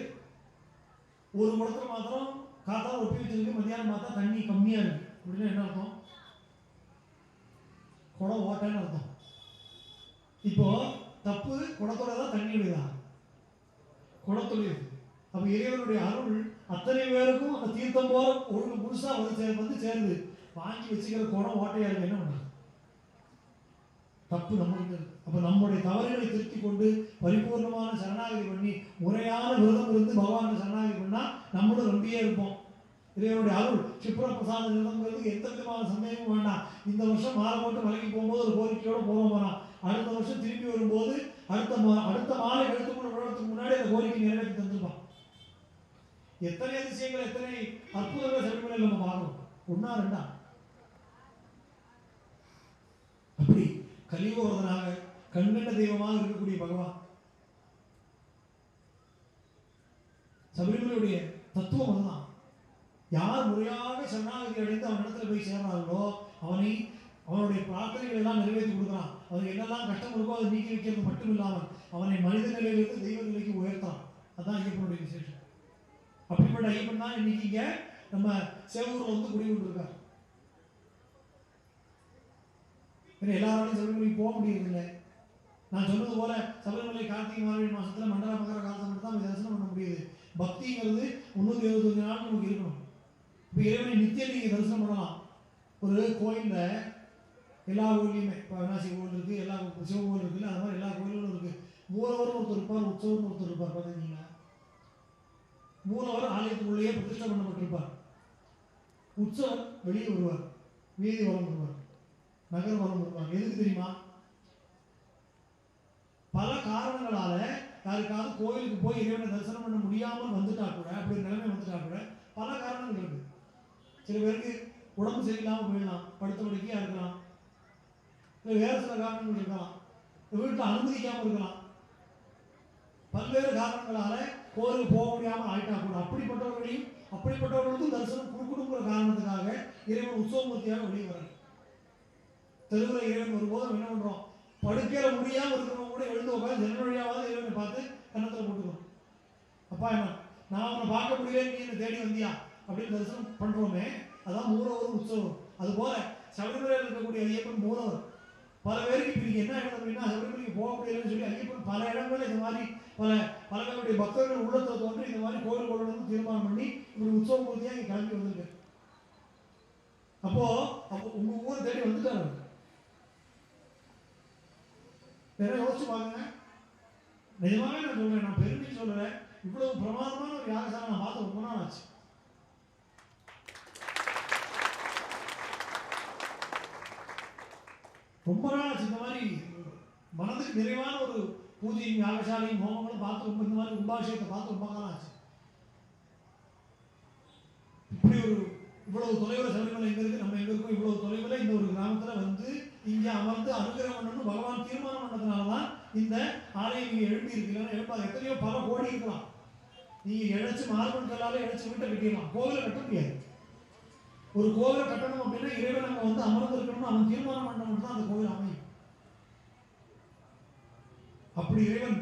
ஒரு குடத்துல மாத்திரம் காத்தால ஒப்பி வச்சிருக்கு, மதியானம் பார்த்தா தண்ணி கம்மியா இருக்கு. அப்படின்னா என்ன அர்த்தம்? குடம் ஓட்டன்னு அர்த்தம். இப்போ தப்பு குடத்தோட தான் தண்ணியுடையதா? குடத்துடையது. அப்ப இறைவனுடைய அருள் அத்தனை பேருக்கும் அந்த தீர்த்தம் போல ஒழுங்கு முழுசா வந்து சேர்ந்து வாங்கி வச்சுக்கிற குடம் ஓட்டையா இருக்கு. என்ன பண்றது? தப்பு நம்மளுக்கு. அப்ப நம்முடைய தவறுகளை திருத்தி கொண்டு பரிபூர்ணமான சரணாகதி பண்ணி முறையான விரதம் இருந்து பகவான் சரணாகதி பண்ணா நம்மளும் ரொம்பியே இருப்போம். இறைவனுடைய அருள் க்ஷிப்ர பிரசாத நிரதம்ங்கிறது எந்த விதமான சந்தேகமும் வேண்டாம். இந்த வருஷம் மாலை போட்டு மலைக்கு போகும்போது ஒரு கோரிக்கையோட போறோம். அடுத்த வருஷம் திரும்பி வரும்போது அடுத்த மாலை கழுத்துக்குள்ள விழுறதுக்கு முன்னாடி அந்த கோரிக்கை நிறைவேற்றி தந்துருப்பான். எத்தனை அதிசயங்கள், எத்தனை அற்புதங்கள் சபரிமலையில் நம்ம பார்க்கணும். 1-2 அப்படி கலியுகவர்தனாக கண்கண்ட தெய்வமாக இருக்கக்கூடிய பகவான். சபரிமலையுடைய தத்துவம் அதுதான். யார் முறையாக சரணாகதி அடைந்து அவன் இடத்துல போய் சேர்றார்களோ அவனுடைய பிரார்த்தனைகள் எல்லாம் நிறைவேற்றி கொடுக்குறான். அவனுக்கு என்னெல்லாம் கஷ்டம் இருக்கோ அதை நீக்கி வைக்கிறது மட்டும் இல்லாமல் அவனை மனித நிலையிலிருந்து தெய்வ நிலைக்கு உயர்த்தான். அதுதான் ஐயப்பனுடைய விசேஷம். அப்படிப்பட்ட ஐயப்பன் தான் இன்னைக்கு இங்க நம்ம சேவூர்ல வந்து குடிகொண்டிருக்கார். எல்லாராலையும் சபரிமலைக்கு போக முடியறதில்லை. நான் சொன்னது போல சபரிமலை கார்த்திகை மார்கழி மாசத்துல மண்டல மகர காலத்தை மட்டும் தான் தரிசனம் பண்ண முடியுது. பக்திங்கிறது 375 நாள் நமக்கு இருக்கணும். இப்போ இறைவனை நித்தியம் நீங்க தரிசனம் பண்ணலாம். ஒரு கோயில்ல எல்லா கோயிலையுமே இப்போ விநாசி கோயில் இருக்குது, எல்லா சிவகோயில் இருக்குல்ல, அது மாதிரி எல்லா கோயிலும் இருக்குது. மூலவரும் ஒருத்தர் இருப்பார், உற்சவர்னு ஒருத்தர் இருப்பார். பார்த்தீங்கன்னா மூலவர் ஆலயத்துக்குள்ளேயே பிரதிஷ்டை பண்ணப்பட்டிருப்பார். உற்சவர் வெளியே வருவார், வீதி வளம் வருவார், நகர் வளம் வருவார். எதுக்கு தெரியுமா? பல காரணங்களால யாருக்காவது கோயிலுக்கு போய் இறைவனை தரிசனம் பண்ண முடியாமல் வந்துட்டா கூட, அப்படி நிலைமை வந்துட்டா கூட பல காரணங்கள் இருக்கு. சில பேருக்கு உடம்பு சரியில்லாமல் போயிடலாம், படுத்த படுக்கையா இருக்கலாம், இல்லை வேறு சில காரணங்கள் இருக்கலாம், வீட்டில் அனுமதிக்காமல் இருக்கலாம். பல்வேறு காரணங்களால கோயிலுக்கு போக முடியாமல் ஆயிட்டா கூட அப்படிப்பட்டவர்களுக்கும் தரிசனம் கொடுக்கணுங்கிற காரணத்துக்காக இறைவன் உற்சவமூர்த்தியாக வெளியே வர தெருவில் இறைவன் வரும்போது நம்ம என்ன பண்றோம்? படுக்கையில முடியாமல் இருக்கிறவங்க கூட எழுந்து உட்காந்து ஜன்னல் வழியாவது இறைவனை பார்த்து கன்னத்தில் போட்டுக்கிறோம். அப்பா என்ன நான் உன்னை பார்க்க முடியல, நீ என்னை தேடி வந்தியா அப்படின்னு தரிசனம் பண்றோமே. அதான் மூலவர் உற்சவம். அதுபோல சபரிமலையில் இருக்கக்கூடிய ஐயப்பன் மூலவர். பல பேருக்கு இப்போ நீங்கள் என்ன ஆகிடும் அப்படின்னா சபரிமலைக்கு போக முடியலன்னு சொல்லி ஐயப்பன் பல இடங்களில் இந்த மாதிரி பல பேருடைய பக்தர்கள் உள்ளத்தை தோன்றி இந்த மாதிரி கோவில் கொள்ளணும்னு தீர்மானம் பண்ணி இப்படி உற்சவ மூர்த்தியாக இங்கே கிளம்பி வந்திருக்கு. அப்போ உங்கள் ஊரை தேடி வந்துட்டாரு. வேற யோசிச்சு பாருங்க. நிஜமாவே நான் சொல்றேன், நான் பெருமைக்கு சொல்றேன், இவ்வளவு பிரமாதமான ஒரு யாகசாலை நான் பார்த்து ரொம்ப நாள் ஆச்சு. ரொம்ப நாள் ஆச்சு இந்த மாதிரி மனதுக்கு நிறைவான ஒரு பூஜையும் யாகசாலையும் ஹோமங்களும் பார்த்து ரொம்ப இந்த மாதிரி கும்பாபிஷேகத்தை பார்த்து ரொம்ப காலம் ஆச்சு. இப்படி ஒரு இவ்வளவு தொலைவில் சபரிமலை எங்க இருக்கு, நம்ம எங்க இருக்கோம், இவ்வளவு தொலைவில் இந்த ஒரு கிராமத்தில் வந்து இங்கே அமர்ந்து அனுகிரகம் பண்ணணும்னு பகவான் தீர்மானம் பண்ணதுனால தான் இந்த ஆலயம் நீங்கள் எழுப்பி இருக்கீங்க. எழுப்பாது எத்தனையோ பல கோடி இருக்கலாம். நீங்கள் இழைச்சி மார்பன் கல்லால் இழைச்சி வீட்டை கட்டிடலாம், கோவிலை கட்ட முடியாது. ஒரு கோவிலை கட்டணும் அப்படின்னா இறைவன் அங்கே வந்து அமர்ந்து இருக்கணும்னு அவன் தீர்மானம் பண்ணணும் தான் அந்த கோவில் அமையும். அப்படி இறைவன்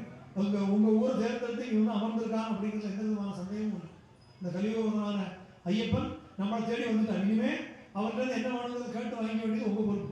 உங்க ஊரை தேர்ந்தெடுத்து இங்கே வந்து அமர்ந்திருக்கான் அப்படிங்கிறது எந்த விதமான சந்தேகமும் இல்லை. இந்த கலியுகமான ஐயப்பன் நம்மளை தேடி வந்துட்டார். இனிமே அவர்கிட்ட என்ன வேணுங்கிறத கேட்டு வாங்க வேண்டியது உங்க பொறுப்பு.